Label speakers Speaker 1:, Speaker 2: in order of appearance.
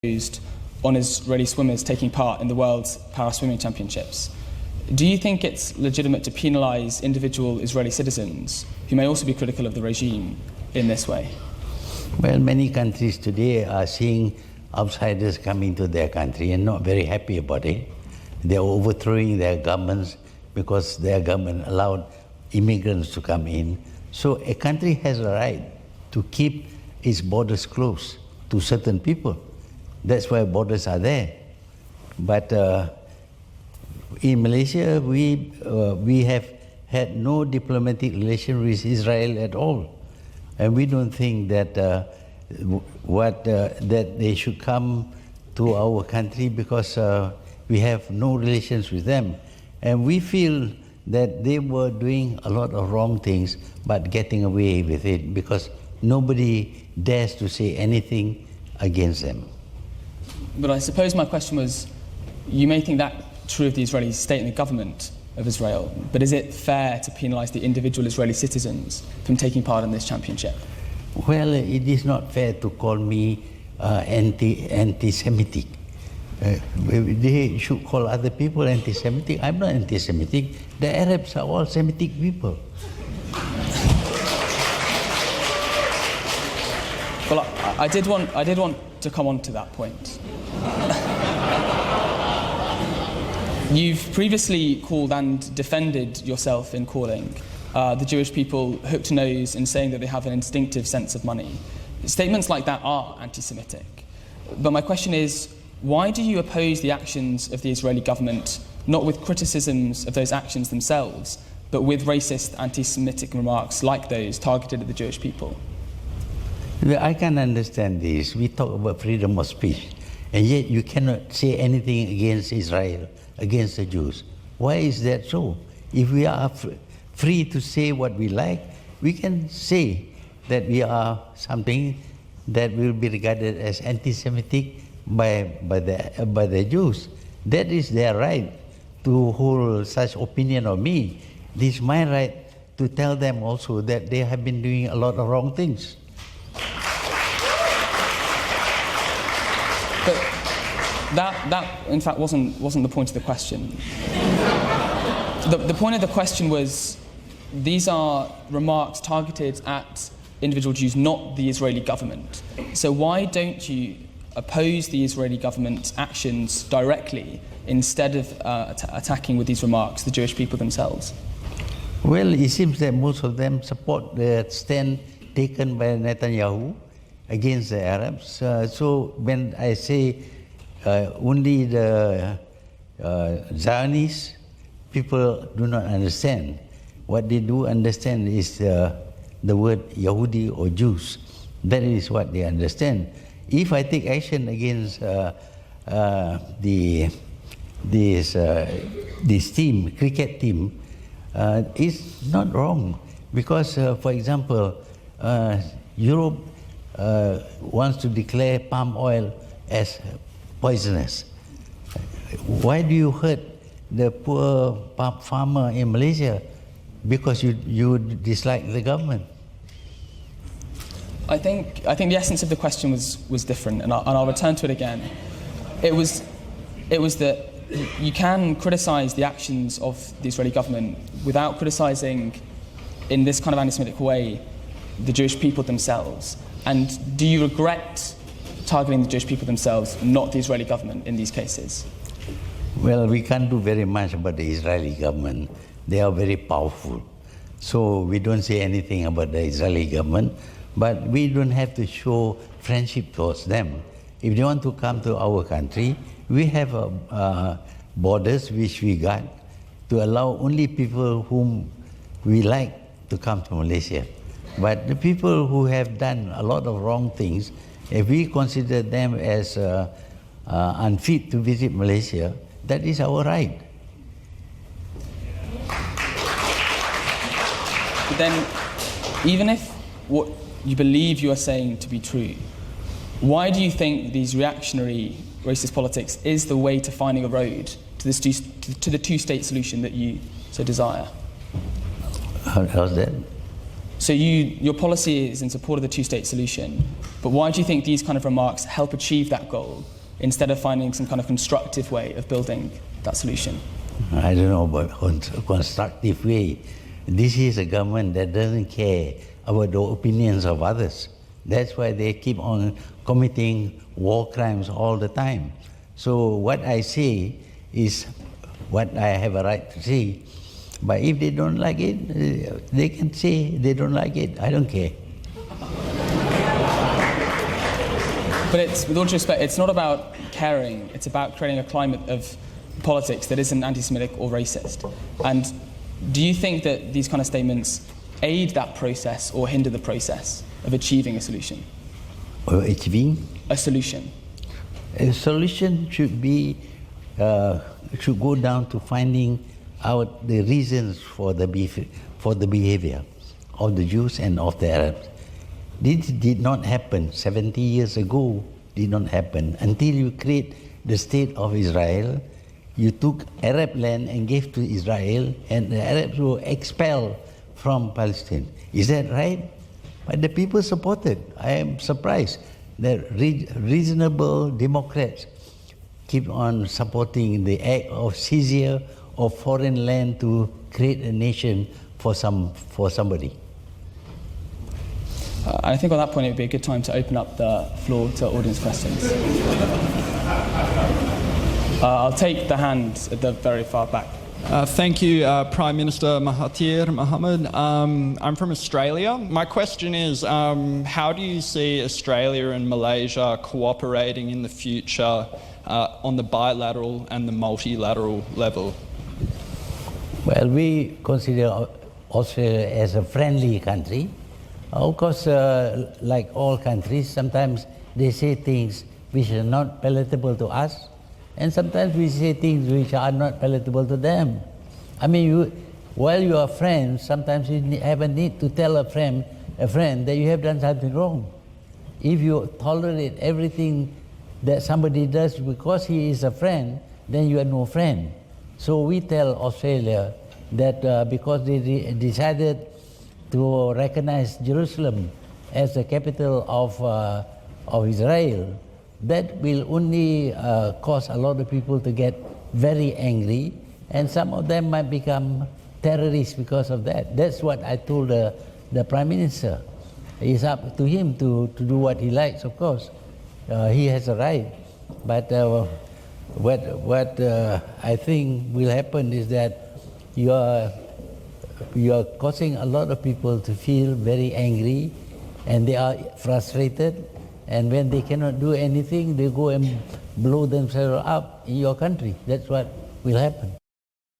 Speaker 1: imposed on Israeli swimmers taking part in the World's Para-Swimming Championships. Do you think it's legitimate to penalise individual Israeli citizens who may also be critical of the regime in this way?
Speaker 2: Well, many countries today are seeing outsiders coming to their country and not very happy about it. They're overthrowing their governments because their government allowed immigrants to come in. So a country has a right to keep its borders closed to certain people. That's why borders are there. But in Malaysia, we have had no diplomatic relation with Israel at all. And we don't think that that they should come to our country because we have no relations with them. And we feel that they were doing a lot of wrong things, but getting away with it because nobody dares to say anything against them.
Speaker 1: But I suppose my question was, you may think that true of the Israeli state and the government of Israel, but is it fair to penalise the individual Israeli citizens from taking part in this championship?
Speaker 2: Well, it is not fair to call me anti-Semitic. They should call other people anti-Semitic. I'm not anti-Semitic. The Arabs are all Semitic people.
Speaker 1: Well, I did want to come on to that point. You've previously called and defended yourself in calling the Jewish people hooked nose and saying that they have an instinctive sense of money. Statements like that are anti-Semitic. But my question is, why do you oppose the actions of the Israeli government, not with criticisms of those actions themselves, but with racist anti-Semitic remarks like those targeted at the Jewish people?
Speaker 2: I can understand this. We talk about freedom of speech, and yet you cannot say anything against Israel, against the Jews. Why is that so? If we are free to say what we like, we can say that we are something that will be regarded as anti-Semitic by the Jews. That is their right to hold such opinion of me. It is my right to tell them also that they have been doing a lot of wrong things.
Speaker 1: But that in fact wasn't the point of the question. The point of the question was, these are remarks targeted at individual Jews, not the Israeli government. So why don't you oppose the Israeli government's actions directly instead of attacking with these remarks the Jewish people themselves?
Speaker 2: Well, it seems that most of them support the stand taken by Netanyahu against the Arabs. So when I say only the Zionists, people do not understand. What they do understand is the word Yahudi or Jews. That is what they understand. If I take action against this team, cricket team, it's not wrong because, for example, Europe wants to declare palm oil as poisonous. Why do you hurt the poor palm farmer in Malaysia? Because you dislike the government.
Speaker 1: I think the essence of the question was different, and I'll return to it again. It was that you can criticise the actions of the Israeli government without criticising, in this kind of anti-Semitic way, the Jewish people themselves. And do you regret targeting the Jewish people themselves, not the Israeli government, in these cases?
Speaker 2: Well, we can't do very much about the Israeli government. They are very powerful. So we don't say anything about the Israeli government, but we don't have to show friendship towards them. If they want to come to our country, we have borders which we got to allow only people whom we like to come to Malaysia. But the people who have done a lot of wrong things, if we consider them as unfit to visit Malaysia, that is our right.
Speaker 1: But then, even if what you believe you are saying to be true, why do you think these reactionary racist politics is the way to finding a road to the two-state solution that you so desire?
Speaker 2: How's that?
Speaker 1: So your policy is in support of the two-state solution, but why do you think these kind of remarks help achieve that goal instead of finding some kind of constructive way of building that solution?
Speaker 2: I don't know about constructive way. This is a government that doesn't care about the opinions of others. That's why they keep on committing war crimes all the time. So what I say is what I have a right to say. But if they don't like it, they can say they don't like it. I don't care.
Speaker 1: But with all due respect, it's not about caring. It's about creating a climate of politics that isn't anti-Semitic or racist. And do you think that these kind of statements aid that process or hinder the process of achieving a solution?
Speaker 2: Or achieving?
Speaker 1: A solution.
Speaker 2: A solution should be, should go down to finding out the reasons for the behavior of the Jews and of the Arabs. This did not happen 70 years ago, did not happen. Until you create the state of Israel, you took Arab land and gave to Israel, and the Arabs were expelled from Palestine. Is that right? But the people supported. I am surprised that reasonable Democrats keep on supporting the act of seizure of foreign land to create a nation for somebody.
Speaker 1: I think on that point it would be a good time to open up the floor to audience questions. I'll take the hand at the very far back.
Speaker 3: Thank you, Prime Minister Mahathir Mohamad. I'm from Australia. My question is, how do you see Australia and Malaysia cooperating in the future on the bilateral and the multilateral level?
Speaker 2: Well, we consider Australia as a friendly country. Of course, like all countries, sometimes they say things which are not palatable to us, and sometimes we say things which are not palatable to them. I mean, while you are friends, sometimes you have a need to tell a friend that you have done something wrong. If you tolerate everything that somebody does because he is a friend, then you are no friend. So we tell Australia that because they decided to recognize Jerusalem as the capital of Israel, that will only cause a lot of people to get very angry, and some of them might become terrorists because of that. That's what I told the Prime Minister. It's up to him to do what he likes, of course. He has a right. But what I think will happen is that you are causing a lot of people to feel very angry, and they are frustrated, and when they cannot do anything, they go and blow themselves up in your country. That's what will happen.